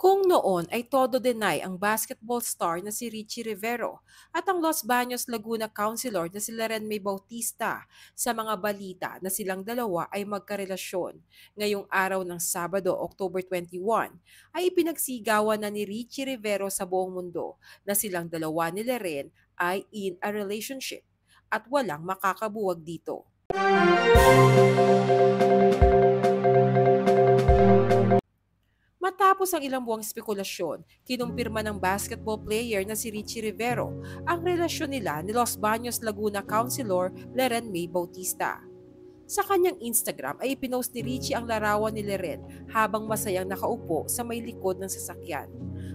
Kung noon ay todo deny ang basketball star na si Richie Rivero at ang Los Baños Laguna councilor na si Loren May Bautista sa mga balita na silang dalawa ay magkarelasyon. Ngayong araw ng Sabado, October 21, ay ipinagsigawan na ni Richie Rivero sa buong mundo na silang dalawa ni Loren ay in a relationship at walang makakabuwag dito. Matapos ang ilang buwang spekulasyon, kinumpirma ng basketball player na si Richie Rivero ang relasyon nila ni Los Baños Laguna Councilor Loren May Bautista. Sa kanyang Instagram ay ipinost ni Richie ang larawan ni Loren habang masayang nakaupo sa may likod ng sasakyan.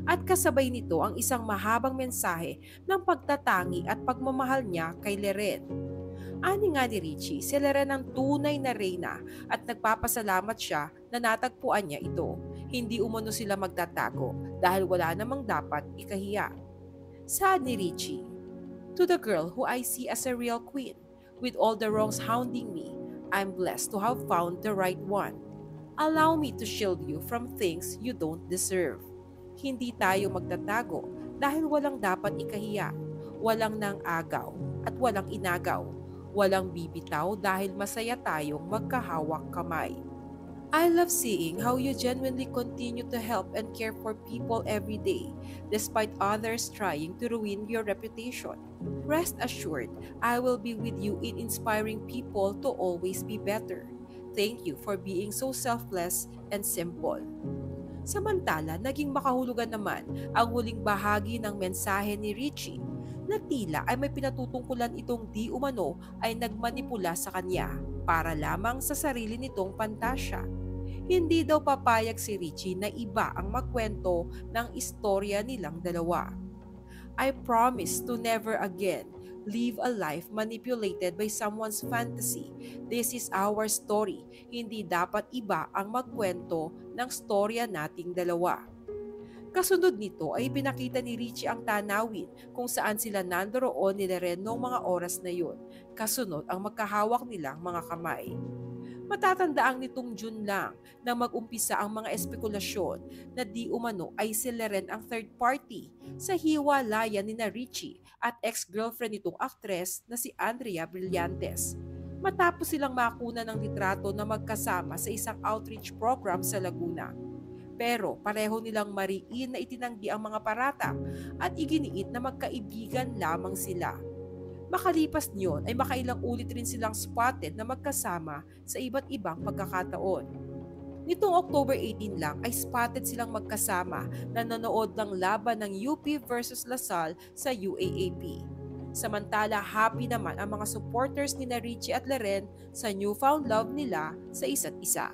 At kasabay nito ang isang mahabang mensahe ng pagtatangi at pagmamahal niya kay Loren. Ani nga ni Richie, si Loren ang tunay na reyna at nagpapasalamat siya na natagpuan niya ito. Hindi umano sila magtatago dahil wala namang dapat ikahiya. Saad ni Richie, "To the girl who I see as a real queen, with all the wrongs hounding me, I'm blessed to have found the right one. Allow me to shield you from things you don't deserve." Hindi tayo magtatago dahil walang dapat ikahiya, walang nang agaw at walang inagaw. Walang bibitaw dahil masaya tayong magkahawak kamay. I love seeing how you genuinely continue to help and care for people every day, despite others trying to ruin your reputation. Rest assured, I will be with you in inspiring people to always be better. Thank you for being so selfless and simple. Samantala, naging makahulugan naman ang huling bahagi ng mensahe ni Richie na tila ay may pinatutungkulan itong di umano ay nagmanipula sa kanya para lamang sa sarili nitong pantasya. Hindi daw papayag si Richie na iba ang magkwento ng istorya nilang dalawa. I promise to never again live a life manipulated by someone's fantasy. This is our story. Hindi dapat iba ang magkwento ng storya nating dalawa. Kasunod nito ay pinakita ni Richie ang tanawin kung saan sila nandoroon ni Loren noong mga oras na yun. Kasunod ang magkahawak nilang mga kamay. Matatandaang nitong June lang na mag-umpisa ang mga espekulasyon na di umano ay si Loren ang third party sa hiwalayan ni na Richie at ex-girlfriend nitong aktres na si Andrea Brillantes. Matapos silang makuna ng litrato na magkasama sa isang outreach program sa Laguna. Pero pareho nilang mariin na itinanggi ang mga parata at iginiit na magkaibigan lamang sila. Makalipas niyon ay makailang ulit rin silang spotted na magkasama sa iba't ibang pagkakataon. Nitong October 18 lang ay spotted silang magkasama na nanood ng laban ng UP versus Lasal sa UAAP. Samantala, happy naman ang mga supporters ni na Richie at Loren sa newfound love nila sa isa't isa.